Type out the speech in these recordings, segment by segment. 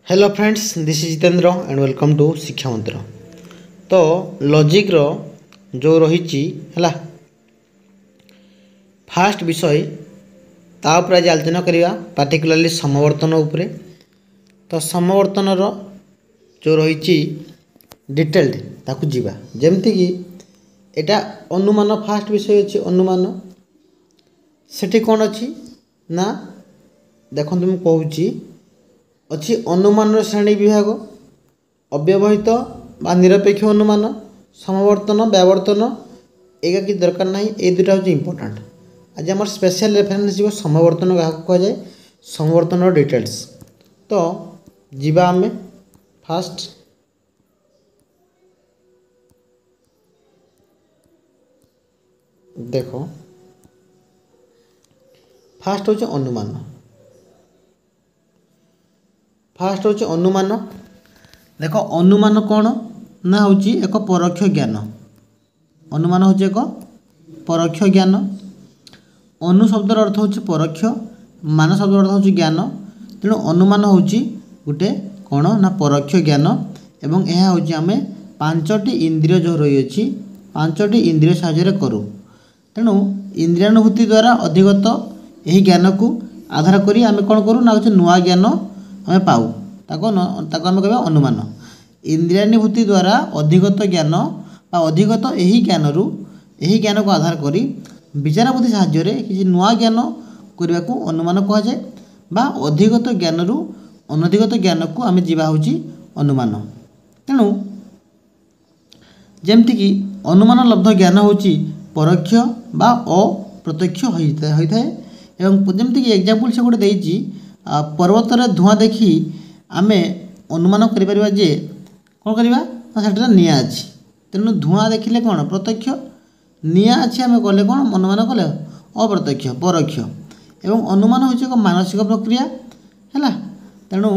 Hello friends, this is Jitendra and welcome to Shiksha Mantra. तो logic रो जो रही है फास्ट विषय ता उपर आज आलोचना करवा पार्टिकुलरली समवर्तन उपरे। तो समवर्तन रो जो रही डिटेल्ड ताकू जीवा जेमती कि एटा अनुमान फास्ट विषय अच्छी अनुमान सेठी कौन अच्छी ना देखो मुझे कहूँ अच्छी अनुमान श्रेणी विभाग अव्यवहित बा निरपेक्ष अनुमान समवर्तन व्यावर्तन एगा कि दरकार ना ये दुटा हूँ इम्पोर्टाट। आज आम स्पेशल रेफरेन्स जीव समवर्तन क्या कहुए समवर्तन डिटेल्स। तो जीवा आम फास्ट देखो फास्ट हूँ अनुमान। फास्ट हूँ अनुमान। देख अनुमान कौन ना हूँ एक परोक्ष ज्ञान। अनुमान हूँ एक परोक्ष ज्ञान। अनु शब्दर अर्थ हूँ परोक्ष, मान शब्दर अर्थ हूँ ज्ञान। तेणु अनुमान हूँ गोटे कौन ना परोक्ष ज्ञान एवं यह हूँ आम पांचटी इंद्रिय जो रही अच्छी पांचटी इंद्रिय साहाय्य करूँ। तेणु इंद्रियानुभूति द्वारा अधिगत यही ज्ञान को आधार करी आम कौन करूँ ना नुआ ज्ञान आम पाऊ ताको आम कह अनुमान। इंद्रियानुभूति द्वारा अधिगत ज्ञान बा अधिगत यही ज्ञान को आधार करी विचार बुद्धि साहाय्य किसी नुआ ज्ञान करने को अनुमान कहुए बा अधिगत ज्ञान रु अनधिगत ज्ञान को आम जीवा हूँ अनुमान। तेणु जमती अनुमान लब्ध ज्ञान हूँ परोक्ष बा अप्रत्यक्ष होता है। एवं जमती एग्जाम्पल से गोटे देती पर्वत धूआं देखी आम अनुमान करें जे कौन करवा ना निआ अच्छी। तेणु धूआं देखिले कौन प्रत्यक्ष, निआ अच्छी आम कले कौन अनुमान कले अप्रत्यक्ष परोक्ष। एवं अनुमान हूँ एक मानसिक प्रक्रिया है। तेणु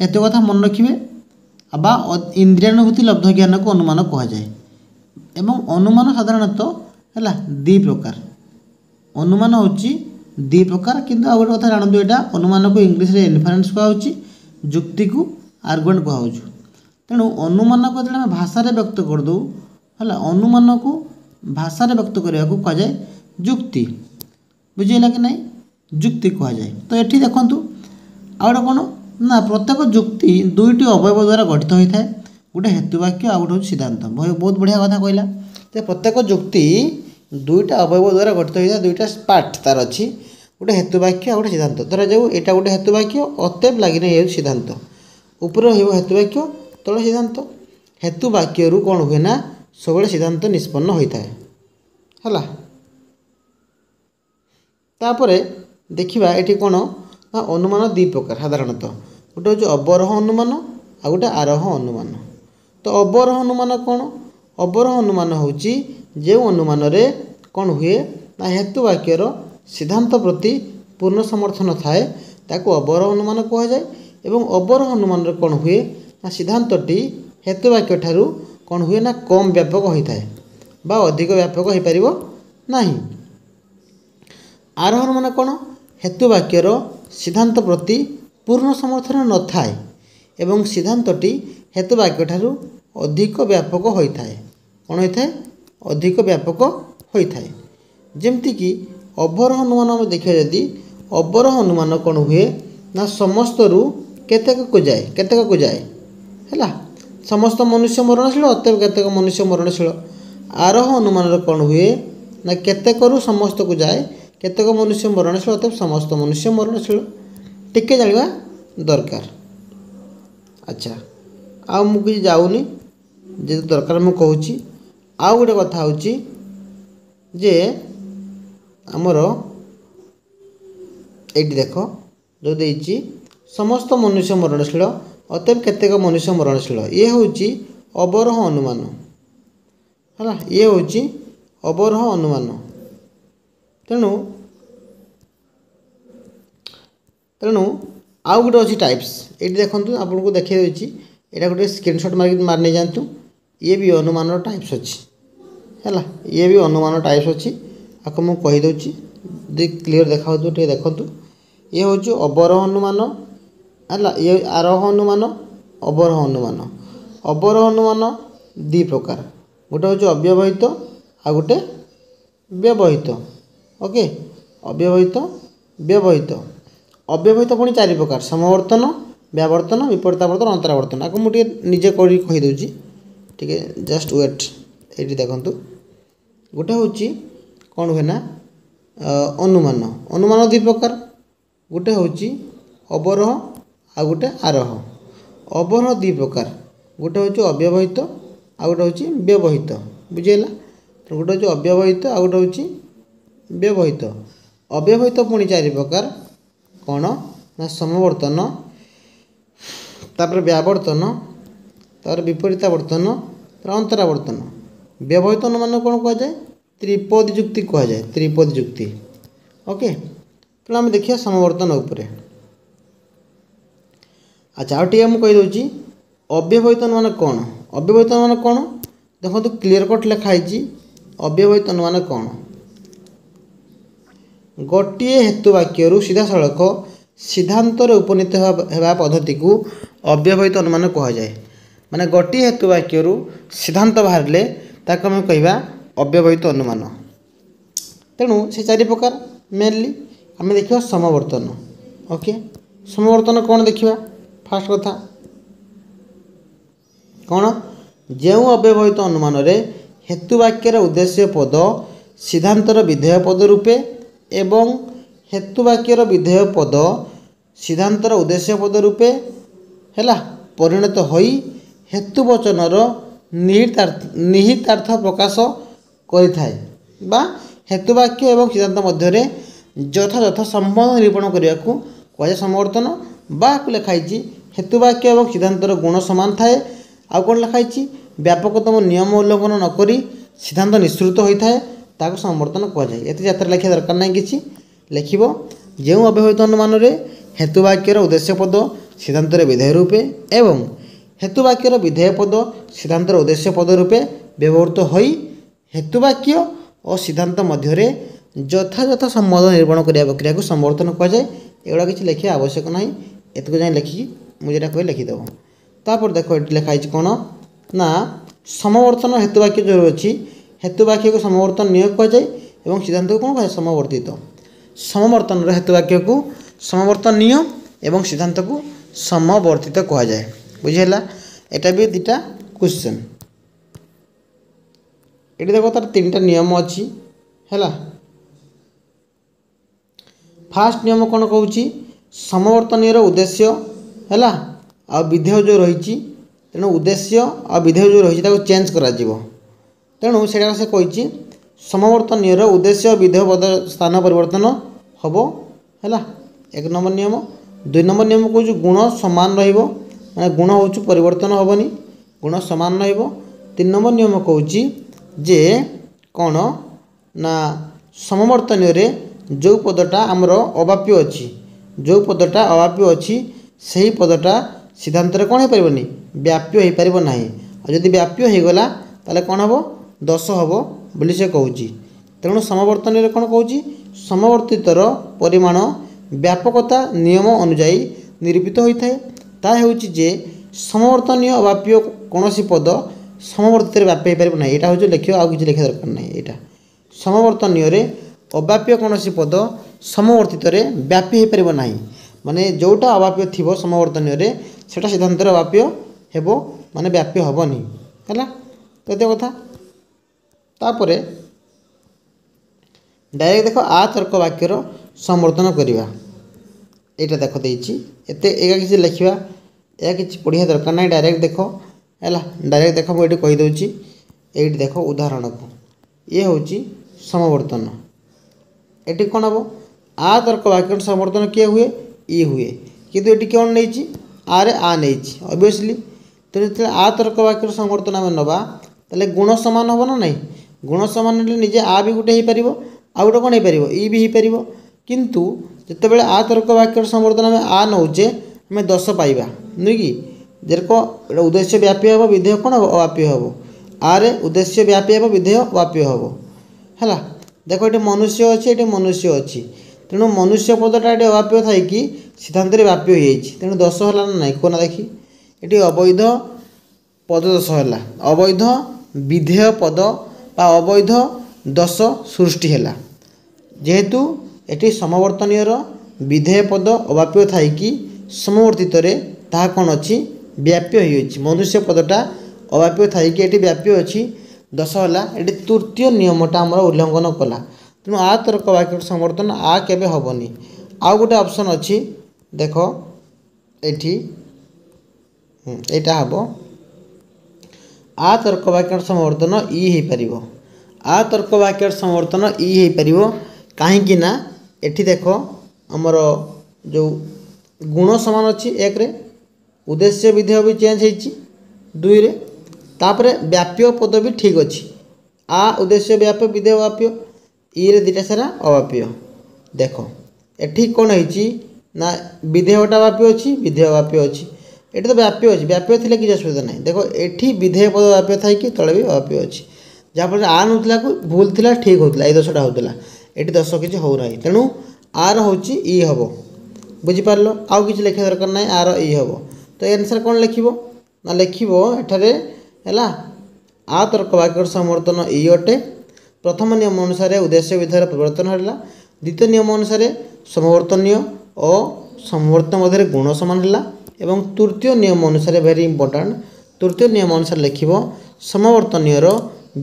एत कथा मन रखिए बा इंद्रियानुभूति लब्ध ज्ञान को अनुमान कहुए। एवं अनुमान साधारणतः है दी प्रकार। अनुमान हूँ दी प्रकार किंतु आ गोटे कथा जानतु यहाँ अनुमान को इंग्लीश रे इनफरेन्स कहुच्छी, जुक्ति को आर्गुमेंट कहूँ। तेणु अनुमान को जो भाषा व्यक्त करदे है अनुमान को भाषा व्यक्त करने को कहुए जुक्ति। बुझेगा कि नहीं जुक्ति कहुए। तो ये देखूँ आ गए कौन ना प्रत्येक जुक्ति दुईटी अवयव द्वारा गठित होता है। गोटे हेतुवाक्य आ गए सिद्धांत। बहुत बढ़िया कथा कहला। तो प्रत्येक जुक्ति दुईटा अवयव द्वारा गठित होता है, दुईटा पार्ट तार अच्छी गोटे हेतुवाक्य आ गए सिद्धांत। धरा जाऊ यहाँ गोटे हेतुवाक्य अतएव लगिना ये सिद्धांत ऊपर हेतुवाक्य तल सिद्धांत। हेतुवाक्य कौन हुए ना सब सिद्धांत निष्पन्न होता है। तापर देखा ये कौन ना अनुमान दी प्रकार साधारणतः गोटे हूँ अवरोह अनुमान आ गोटे आरोह अनुमान। तो अवरोह अनुमान कौन? अवरोह अनुमान हूँ जो अनुमान रे कौन हुए ना हेतुवाक्यर सिद्धांत प्रति पूर्ण समर्थन थाए ताको अवरोह अनुमान कहुए। एवं अवरोह अनुमान रे कौन हुए ना सिद्धांतटी हेतुवाक्य ठारू कौन हुए ना कम व्यापक होता है बा अधिक व्यापक हो पारिबो नहीं। आरोह अनुमान कौन? हेतुवाक्यर सिद्धांत प्रति पूर्ण समर्थन न थाए एवं सिद्धांतटी हेतुवाक्य ठारू अधिक व्यापक होता है। कौन होता है? अधिक व्यापक होता है। जमती कि अवरोह अनुमान आम देखा जदि अवरोह अनुमान कौन हुए ना समस्त रु केतेक को जाए है समस्त मनुष्य मरणशील अतएव केतेक मनुष्य मरणशील। आरोह अनुमान कौन हुए ना केतेक रु समस्त को जाए केतेक मनुष्य मरणशील अतएव समस्त मनुष्य मरणशील। टिके जाना दरकार। अच्छा आ मुझे जाऊनी जे दरकार मुझे कहूँ। आउ गोटे कथा हूँ जे आमर ये देख जो देती समस्त मनुष्य मरणशील अतएव केतेक मनुष्य मरणशील ये हूँ अवरोह अनुमान है। ये हूँ अवरोह अनुमान। तेणु तेणु आउ गोटे अच्छी टाइप्स ये देखूँ आपको देखा यहाँ गोटे स्क्रीनशॉट मारने जातु। ये भी अनुमान टाइप्स अच्छी है। ये भी अनुमान टाइप्स अच्छी आपको मुझे कहीदे क्लीयर देखा देखु। ये हूँ अवरोह अनुमान है ये आरोह अनुमान अवरोह अनुमान अवरोह अनुमान दी प्रकार गोटे हूँ अव्यवहित आ गोटे व्यवहित ओके अव्यवहित व्यवहित अव्यवहित पुणी चारि प्रकार समवर्तन व्यावर्तन विपरीतावर्तन अंतरावर्तन आपको मुझे निजे कहीदे टे जस्ट वेट ये देखु गोटे हूँ कौन हुए ना अनुमान अनुमान दी प्रकार गोटे हूँ अवरोह आ गोटे आरोह अवरोह दी प्रकार गोटे हूँ अव्यवहित आ गोटे हूँ व्यवहित बुझेगा गोटे हूँ अव्यवहित आ गोटे हूँ व्यवहित अव्यवहित पुणी चारि प्रकार कौन ना समवर्तन तापर व्यावर्तन तापर विपरीतावर्तन तापर अंतरावर्तन व्यवहित अनुमान कौन कहुए त्रिपदी जुक्ति कहुए त्रिपदी जुक्ति ओके तो आम देखिए समवर्तन उपरे अच्छा आउ टे मुझे कहीदे अव्यवहित अनुमान कौन अव्यवहित अनुमान कौन देखो क्लीयर कट लिखाई अव्यवहित अनुमान कौन गोटे हेतुवाक्य सीधा सड़क सिद्धांतर उपनीत होगा पद्धति को अव्यवहित अनुमान कहुए माने गोटे हेतुवाक्य सिद्धांत बाहर ताक आम कह अव्यवहित अनुमान तेणु से चारि प्रकार मेनली आम देखा समवर्तन ओके समवर्तन कौन देखा फास्ट कथा कौन जो अव्यवहित अनुमान रे हेतुवाक्यर उद्देश्य पद सिद्धांतर विधेय पद रूपे एवं हेतुवाक्यर विधेय पद सिद्धांतर उद्देश्य पद रूपे है परिणत होई हेतुवचनर निहितार्थ प्रकाश करिथाए बा हेतुवाक्य एवं सिद्धांत मध्य यथायथ संबंध निरूपण करने को कहुए समवर्तन बा लिखाई हेतुवाक्य एवं सिद्धांतर गुण सामान थाए आउ कौन लिखाई व्यापकतम नियम उल्लंघन नक सिद्धांत निश्रुत होता है ताको समवर्तन कहुए ये यात्रा लिखा दरकार ना कि लिख जो अव्यवहित अनुमान हेतुवाक्यर उद्देश्य पद सिद्धांतर विधेय रूपे एवं हेतुवाक्यर विधेय पद सिद्धांतर उद्देश्य पद रूपे व्यवहृत होई हेतुवाक्य और सिद्धांत मध्य यथायथ संबंध निरूपण करने प्रक्रिया को समवर्तन कहुए एगुड़ा किसी लिखा आवश्यक ना एतक जाए लिखिकी मुझे कह लिखिदेव तापर देख ये लिखाई कौन ना समवर्तन हेतुवाक्य जो अच्छी हेतुवाक्य को समवर्तन नियोग कहुए और सिद्धांत को कौन कहे समवर्तित समवर्तन हेतुवाक्य को समवर्तनीय एवं सिद्धांत को समवर्तित कहुए बुझेगा यहाँ भी दुटा क्वेश्चन ये देखो तार तीन टा नियम अच्छी है फास्ट नियम कौन कहूँ समवर्तनीय उद्देश्य है आ विधेय जो रही तेणु उद्देश्य आ विधेय जो रही चेंज कर तेणु से कही समवर्तनीय उद्देश्य विधेय पद स्थान परिवर्तन हम है एक नंबर नियम दुई नंबर नियम कौन गुण सामान रे गुण हूँ परिवर्तन हेनी गुण सामान तीन नंबर नियम कौन जे कौन ना समवर्तनीय जो पदटा आमर अवाप्य अच्छी जो पदटा अवाप्य अच्छी से ही पदटा सिद्धांत कौन हो पारनी व्याप्य हो पार ना और जब व्याप्य होगला ताले कौन हम दश हम बोली से कहूँ तेणु समवर्तन कौन कहूँ समवर्तितर परिमाण व्यापकता नियम अनुजाई निरूपित होता है ता हूँ जे समवर्तनीय अवाप्य कौन पद समवर्तित व्याप्य हो पार ना यहाँ हूँ लिख आउ कि लिखा दरकार ना यहाँ समवर्तनीय अवाप्य कौन पद समवर्तित व्याप्य हो पार ना माने जोटा अवाप्य थी समवर्तनीय सेटा सिद्धांत अवाप्य हेब माने व्याप्य हेनी है तो कथा तापर डायरेक्ट देख आ तर्क वाक्यर समवर्तन करवा यहाँ देख देती एत किसी लिखा या कि पढ़िया दरकार ना डायरेक्ट देख है डायरेक्ट देख मुझे कहीदे ये देख उदाहरण को ये हूँ समवर्तन ये कौन हम आ तर्क वाक्य समवर्तन किए हुए ये हुए किंतु ये कौन नहीं आरे आ नहीं ऑब्वियसली तो जो आ तर्क वाक्य समवर्तन आम नवा ताले गुण सामान हम ना नहीं गुण सामान निजे आ भी गोटे हो पार आ गोटे कौन हो पार ई भी हो पार किंतु जितेबाला आ तर्क वाक्य समवर्तन आम आ नौचे आम 10 पाइबा नुह कि जेरक उद्देश्य व्याप्य हम विधेय कौन हम अवाप्य हम आरे उद्देश्य व्याप्य हम विधेय वाप्य हम है देख ये मनुष्य अच्छे ये मनुष्य अच्छी तेणु मनुष्य पदटा ये अवाप्य थी कि सिद्धांत व्याप्य हो तेणु दश है ना ना कहना देखी ये अवैध पद दश है अवैध विधेय पद बा अवैध दश सृष्टि है जेहेतु ये समवर्तनीय विधेय पद अवाप्य थी कि समवर्तित ताहा कौन अच्छी व्याप्य हो मनुष्य पदटा अवाप्य थी कि ये व्याप्य अच्छी दश है ये तृतीय नियमटा आम उल्लंघन कला तेणु आ तर्क वाक्य समर्थन आ केबे हेनी आउ गोटे ऑप्शन अच्छी देख ये हम आ तर्क वाक्य समर्थन ई हो पार आ तर्क वाक्य समर्थन ई हो पार कहीं ना एठी देख आमर जो गुण समान अच्छी एक रे उद्देश्य विधेय भी चेंज होती दुई रे तापरे व्याप्य पद भी ठीक अच्छी आ उद्देश्य व्याप्य विधेय व्याप्य ई रे दुटा सारा अवाप्य देख एठी कौन होती ना विधेयटा व्याप्य अच्छी विधेय व्याप्य अच्छी ये तो व्याप्य अच्छी व्याप्य थी किसी असुविधा ना देख एठी विधेय पद व्याप्य थी कि तले भी अवाप्य अच्छी जहाँफल आ नौला भूल थी ठीक होता ये दशटा होता ये दश किसी होना तेणु आर हूँ ई हम बुझिपार आउ कि लिखा दरकार ना आर ई हम तो आंसर कौन लिख ना लिख एठारे है आ तर्क वाक्य समर्थन ई अटे प्रथम नियम अनुसार उद्देश्य विधेयर परिवर्तन है द्वितीय नियम अनुसार समवर्तनीय और समवर्तन मध्य गुण समान है एवं तृतीय नियम अनुसार वेरी इंपोर्टाट तृतीय नियम अनुसार लिख समवर्तनीय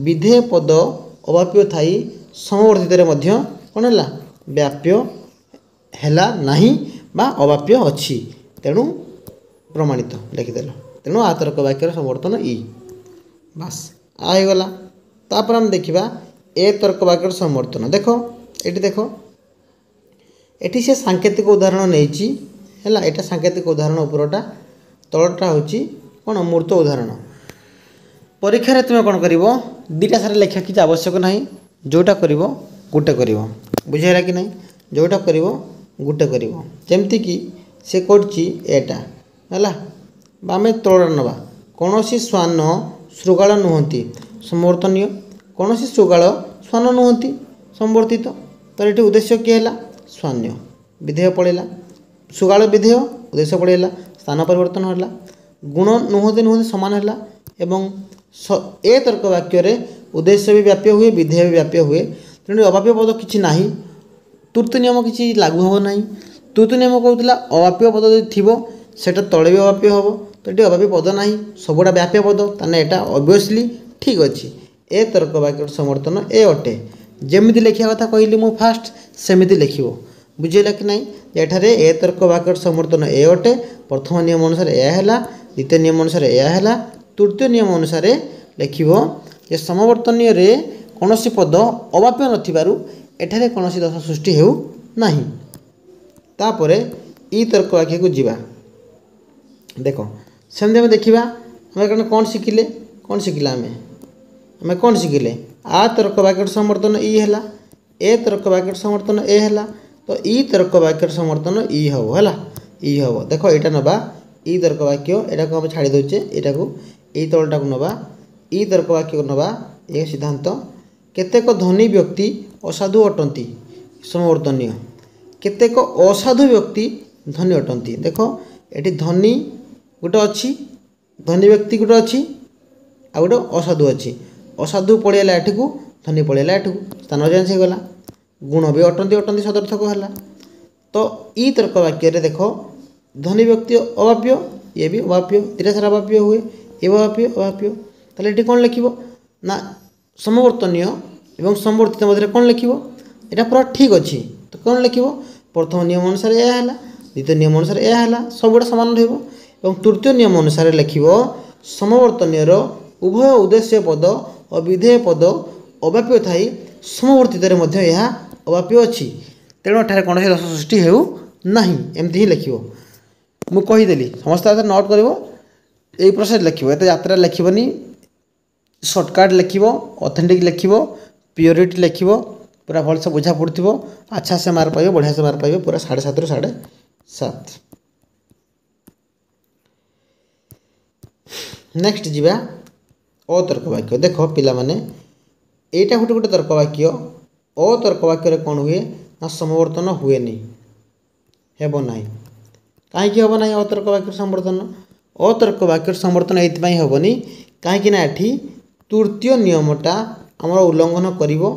विधेय पद अवाप्य थी समवर्तित कौन है व्याप्य है नहीं बा अवाप्य अच्छी तेणु प्रमाणित लिखिदेल तेणु आ तर्क वाक्य समर्थन ई बास आगला तापर हम देखा ए तर्क वाक्य समर्थन देख ये से सांकेतिक उदाहरण नहीं है यहाँ सांकेतिक उदाहरण उपरटा तलटा हूँ कौन मूर्त उदाहरण परीक्षा तुम कौन कर दुटा सारा लेखा किसी आवश्यक ना जोटा कर गोटे कर बुझेगा कि नहीं जोटा कर गोटे करमती कि से करटा है आम तलटा नवा कौन श्वान शृगाल नुहति समवर्तनीय कौन शृगाल श्वान नुहति समवर्तित तो ये उद्देश्य किए है श्वान्य विधेय पड़ेगा शृगाल विधेय उद्देश्य पड़ेगा स्थान परिवर्तन है गुण नुहति नुहति सामान है एवं ए तर्क वाक्य उद्देश्य भी व्याप्य हुए विधेय भी व्याप्य हुए तेणु अवाप्य पद किसी ना तृतीय नियम किसी लागू हम ना तृतीय नियम कहला अवाप्य पद जो थी सेटा तले भी अवाप्य हम तो ये अवाप्य पद ना सबुटा व्याप्य पद ताने एटा ऑब्वियसली ठीक अच्छे ए तर्क वाक्य समर्थन ए अटे जमी लिखा कथा कहली मु फास्ट सेमती लिख बुझेगा कि नहीं एठारे ए तर्क वाक्य समर्थन ए अटे प्रथम नियम अनुसार यह है द्वितीय नियम अनुसार यह है तृतीय नियम अनुसार लिख समवर्तनीय कौन पद अवाप्य नथिबारु एठारे कौन दशा सृष्टि हो नहीं तापर ई तर्क वाक्य को जीवा देख सेमती देखा आम कौन शिखिले आम कौन शिखिले आ तर्क वाक्य समर्थन ई है ए तर्क वाक्य समर्थन ए है तो ई तर्क वाक्य समर्थन ई हम है ई हम देख यहाँ नवा ई तर्क वाक्य यहाँ को आम छाड़ी दौचे यहाँ को यही तलटा को नवा ई तर्क वाक्य को नवा यह सिद्धांत केतेक धनी व्यक्ति असाधु अटंती समवर्तनीय केतेक असाधु व्यक्ति धनी अटंती देख ये धनी गोटे अच्छी धनी व्यक्ति गोटे अच्छी आ गोटे असाधु अच्छी असाधु पड़ेगा एठी को धनी पड़ेगा एठी को स्थान चेंज होगला गुण भी अटंती अटंती सदर्थक है तो ई तर्क वाक्य देख धनी व्यक्ति अवाप्य ये भी अवाप्य दुटा सारा अवाप्य हुए ये अवाप्य अवाप्य ताले ये कौन लिख ना समवर्तनीय एवं समवर्तित मध्य कौन लिख यहाँ पूरा ठीक अच्छी तो कौन लिख प्रथम नियम अनुसार यह है द्वितीय नियम अनुसार यह है सबुटा सामान रहा तृतीय नियम अनुसार लिख समवर्तनीय उभय उद्देश्य पद और विधेय पद अवाप्य थी समवर्तित यह अवाप्य अच्छी तेणु एठारे कौन दशा सृष्टि हो ना एमती ही लिख मुझे कहीदेली समस्त नोट कर यही प्रोसेस लिख एत यात्रा लिखनी सर्टकट लिख ऑथेंटिक लिख प्योरिटी लिख पूरा भलसे बुझा पड़ो अच्छा से मार्क पाइबे बढ़िया से मार्क पाइबे पूरा 7.5 ରୁ 7.5 नेक्स्ट जीवा अतर्क वाक्य देख पिला माने एटा गोटे गोटे तर्क वाक्य अतर्क वाक्य कौन हुए ना समवर्तन हुए नहीं हेबो नाही कहीं हेबो नाही अतर्क वाक्य समवर्तन अतर्क वाक्य समवर्तन एइथि हेबनी कहीं ना एठी तृतीय नियमटा आमर उल्लंघन करिवो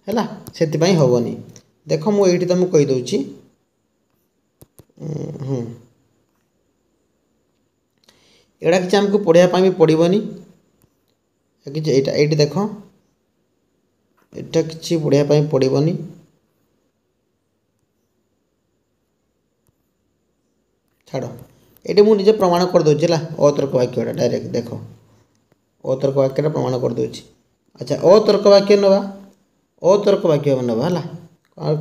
हैला सेति पई हेबनी देख मु एइठी तुमको कहि दउची एड़ा कि हमको पढ़ाई भी पड़ोनी कि ये देख एटा कि पढ़ाई पड़ोनी छाड़ ये मुझे प्रमाण कर दूसरी अतर्क वाक्य डायरेक्ट देख अतर्क वाक्य प्रमाण कर दूसरी अच्छा अतर्क वाक्य नवा अतर्क वाक्य नवा है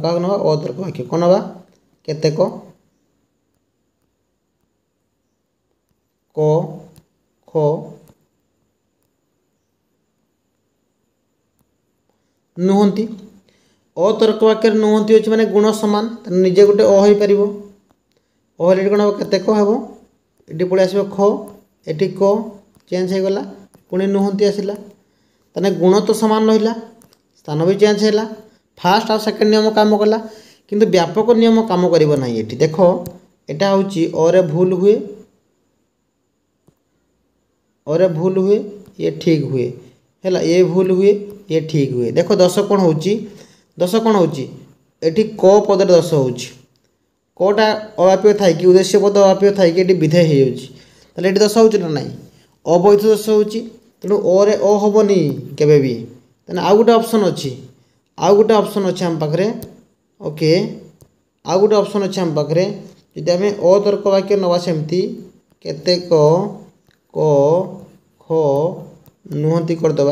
क्या नवा अतर्क वाक्य कौन नवा केतेक क ख नुहंती अतर्क वाक्य नुहंती होची माने गुण समान निजे गोटे अ हो पार अहले कौन हम केतेक हम ये पड़े आस ख ये क चेंज हो गला पुणी नुहंती आसला ताने गुण तो सामान रहा स्थान भी चेंज है फास्ट आ सेकेंड नियम काम कला किंतु व्यापक नियम काम करिवो नाही ये देख यहाँ हूँ अरे भूल हुए अरे भूल हुए ये ठीक हुए है ये भूल हुए ये ठीक हुए देख दश कौन हो दश कौन होटी क पद दश हो कटा अवाप्य थाई कि उद्देश्य पद अवाप्य थाई कि विधेय हो दश हो ना नाई अवैध दश हो तेणु अरे अ हेनी केबे भी तेना आउ गोटे ऑप्शन अच्छी आउ गोटे ऑप्शन अच्छे आम पाखे ओके आउ गोटे ऑप्शन अच्छे आम पाखे जदि आम अतर्क वाक्य नवा सेमती केतेक क ख नुहंती करदे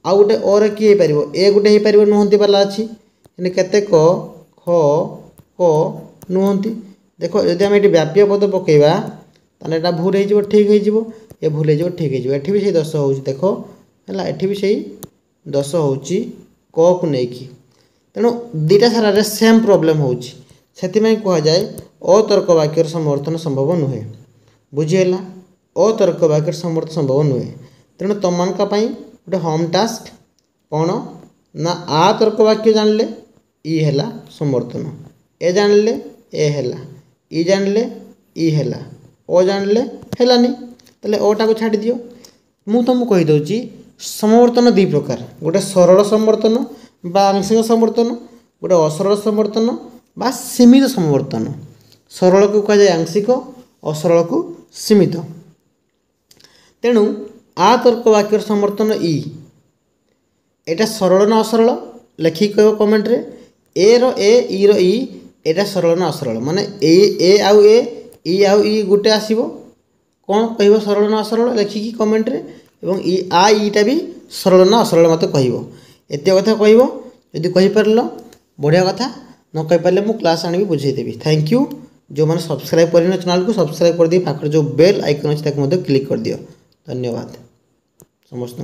आउ गोटे अरे किए पार ए गोटे हो पार नुहंती वाला अच्छी केतेक ख क नुहंती देख जदि आम ये व्याप्य पद पकेबा ताने एटा भूल हो ठीक हो ये भूल हो ठीक हो एठी भी से दश हो देख है एठी भी से दश हो क को लेकिन तेणु दुईटा सारा सेम प्रोब्लेम हो कह जाए अतर्क वाक्य समर्थन संभव नुहे बुझीगला अतर्क वाक्य समर्थन संभव नुहे तेणु तुम गोटे होम टास्क कौन ना आतर्क वाक्य जानले ई है समर्थन ए जानले ए है ई जानले ई है ओ जानले है तेल ओटा को छाड़ दियो मु तुमको कहीदे समवर्तन दुई प्रकार गोटे सरल समवर्तन बा आंशिक समवर्तन गोटे असरल समवर्तन बा सीमित समवर्तन सरल को कहुए आंशिक असरल को सीमित तेणु आतर्क वाक्य समर्थन ई एटा सरल ना असरल लेखिक कह कमेंट रे ए रो ए ई रो ई एटा सरल ना असरल माने ए आउ ए ई आउ ई गोटे आसीबो कौन कह सरल ना असरल लेखिकी कमेंट रे एवं ईटा भी सरल ना असरल मत कह एत कथा कह जदि कहीपर बढ़िया कथा न कहीपर मु क्लास आनी बुझेदेवी थैंक यू जो मैंने सब्सक्राइब कर चैनल को सब्सक्राइब कर दी पाखर जो बेल आइकन अच्छे क्लिक कर दियो धन्यवाद समस्त।